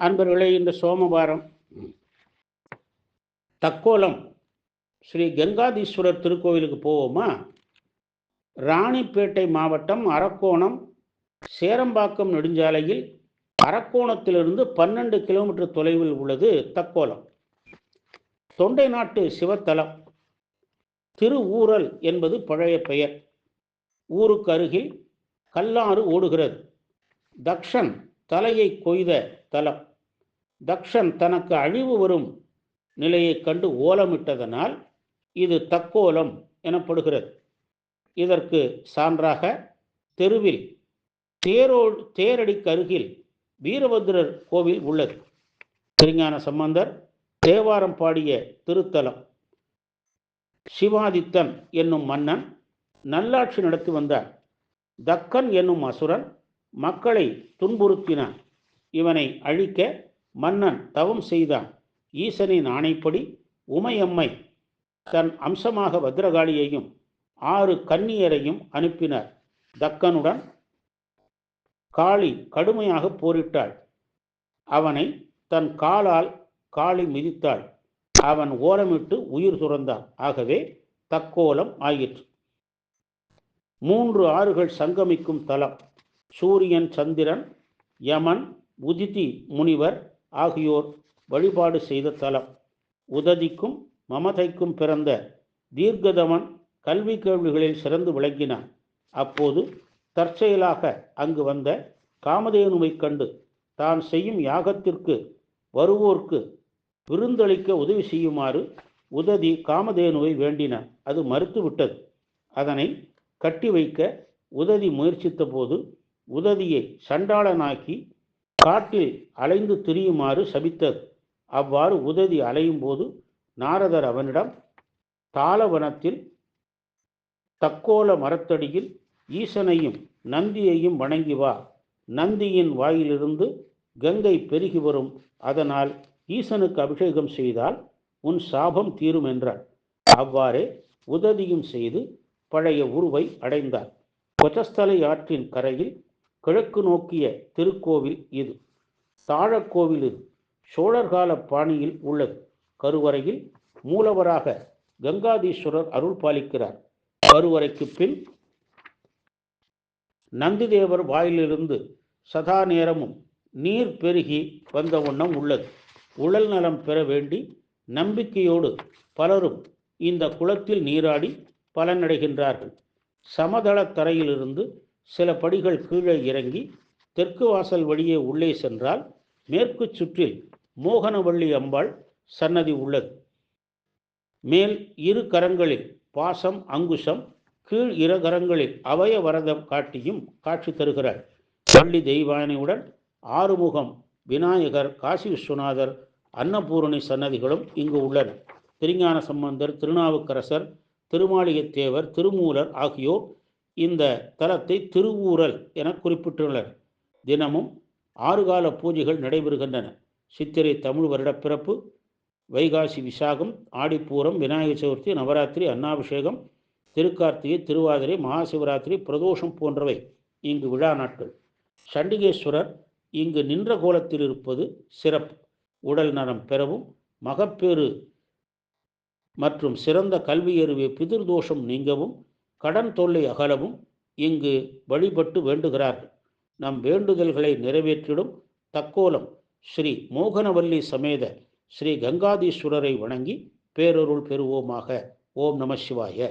அன்பர்களே, இந்த சோமவாரம் தக்கோலம் ஸ்ரீ கங்காதீஸ்வரர் திருக்கோவிலுக்கு போவோமா? ராணிப்பேட்டை மாவட்டம் அரக்கோணம் சேரம்பாக்கம் நெடுஞ்சாலையில் அரக்கோணத்திலிருந்து 12 கிலோமீட்டர் தொலைவில் உள்ளது தக்கோலம். தொண்டை நாட்டு சிவத்தலம். திருவூரல் என்பது பழைய பெயர். ஊருக்கு அருகில் கல்லாறு ஓடுகிறது. தக்ஷன் தலையை கொய்த தலம். தக்ஷன் தனக்கு அழிவு வரும் நிலையை கண்டு ஓலமிட்டதனால் இது தக்கோலம் எனப்படுகிறது. இதற்கு சான்றாக தெருவில் தேரடிக்கு அருகில் வீரபத்ரர் கோவில் உள்ளது. திருஞான சம்பந்தர் தேவாரம் பாடிய திருத்தலம். சிவாதித்தன் என்னும் மன்னன் நல்லாட்சி நடத்தி வந்தார். தக்கன் என்னும் அசுரன் மக்களை துன்புறுத்தினான். இவனை அழிக்க மன்னன் தவம் செய்தான். ஈசனின் ஆணைப்படி உமையம்மை தன் அம்சமாக பத்ரகாளியையும் 6 கன்னியரையும் அனுப்பினார். தக்கனுடன் காளி கடுமையாக போரிட்டாள். அவனை தன் காலால் காளி மிதித்தாள். அவன் ஓலமிட்டு உயிர் துறந்தான். ஆகவே தக்கோலம் ஆயிற்று. 3 ஆறுகள் சங்கமிக்கும் தலம். சூரியன், சந்திரன், யமன், உதிதி முனிவர் ஆகியோர் வழிபாடு செய்த தலம். உததிக்கும் மமதைக்கும் பிறந்த தீர்க்கதமன் கல்வி கேள்விகளில் சிறந்து விளங்கினான். அப்போது தற்செயலாக அங்கு வந்த காமதேனுவை கண்டு தான் செய்யும் யாகத்திற்கு வருவோர்க்கு விருந்தளிக்க உதவி செய்யுமாறு உததி காமதேனுவை வேண்டினான். அது மறுத்துவிட்டது. அதனை கட்டி வைக்க உததி முயற்சித்த போது உததியை சண்டாளனாக்கி காட்டில் அலைந்து திரியுமாறு சபித்தது. அவ்வாறு உததி அலையும் போது நாரதர் அவனிடம் தாளவனத்தில் தக்கோல மரத்தடியில் ஈசனையும் நந்தியையும் வணங்கி வா. நந்தியின் வாயிலிருந்து கங்கை பெருகி வரும். அதனால் ஈசனுக்கு அபிஷேகம் செய்தால் உன் சாபம் தீரும் என்றார். அவ்வாறே உததியும் செய்து பழைய உருவை அடைந்தார். கொச்சஸ்தலை ஆற்றின் கரையில் கிழக்கு நோக்கிய திருக்கோவில் இது. தாழக்கோவில் இது. சோழர்கால பாணியில் உள்ளது. கருவறையில் மூலவராக கங்காதீஸ்வரர் அருள் பாலிக்கிறார். கருவறைக்கு பின் நந்திதேவர் வாயிலிருந்து சதா நேரமும் நீர் பெருகி வந்த வண்ணம் உள்ளது. உடல் நலம் பெற வேண்டி நம்பிக்கையோடு பலரும் இந்த குளத்தில் நீராடி பலனடைகின்றார்கள். சமதள தரையிலிருந்து சில படிகள் கீழே இறங்கி தெற்கு வாசல் வழியே உள்ளே சென்றால் மேற்கு சுற்றில் மோகனவள்ளி அம்பாள் சன்னதி உள்ளது. மேல் 2 கரங்களில் பாசம் அங்குசம், கீழ் 2 கரங்களில் அபய வரதம் காட்டியும் காட்சி தருகிறார். வள்ளி தெய்வானையுடன் ஆறுமுகம், விநாயகர், காசி விஸ்வநாதர், அன்னபூரணி சன்னதிகளும் இங்கு உள்ளன. திருஞான சம்பந்தர், திருநாவுக்கரசர், திருமாளிகைத்தேவர், திருமூலர் ஆகியோர் இந்த தலத்தை திருவூரல் என குறிப்பிட்டுள்ளனர். தினமும் 6 கால பூஜைகள் நடைபெறுகின்றன. சித்திரை தமிழ் வருடப்பிறப்பு, வைகாசி விசாகம், ஆடிப்பூரம், விநாயகர் சதுர்த்தி, நவராத்திரி, அன்னாபிஷேகம், திருக்கார்த்திகை, திருவாதிரை, மகாசிவராத்திரி, பிரதோஷம் போன்றவை இங்கு விழா நாட்கள். சண்டிகேஸ்வரர் இங்கு நின்ற கோலத்தில் இருப்பது சிறப்பு. உடல் நலம் பெறவும் மகப்பேறு மற்றும் சிறந்த கல்வியறிவு பிதிர்தோஷம் நீங்கவும் கடன் தொல்லை அகலவும் இங்கு வழிபட்டு வேண்டுகிறார்கள். நம் வேண்டுதல்களை நிறைவேற்றிடும் தக்கோலம் ஸ்ரீ மோகனவல்லி சமேத ஸ்ரீ கங்காதீஸ்வரரை வணங்கி பேரருள் பெறுவோமாக. ஓம் நம சிவாய.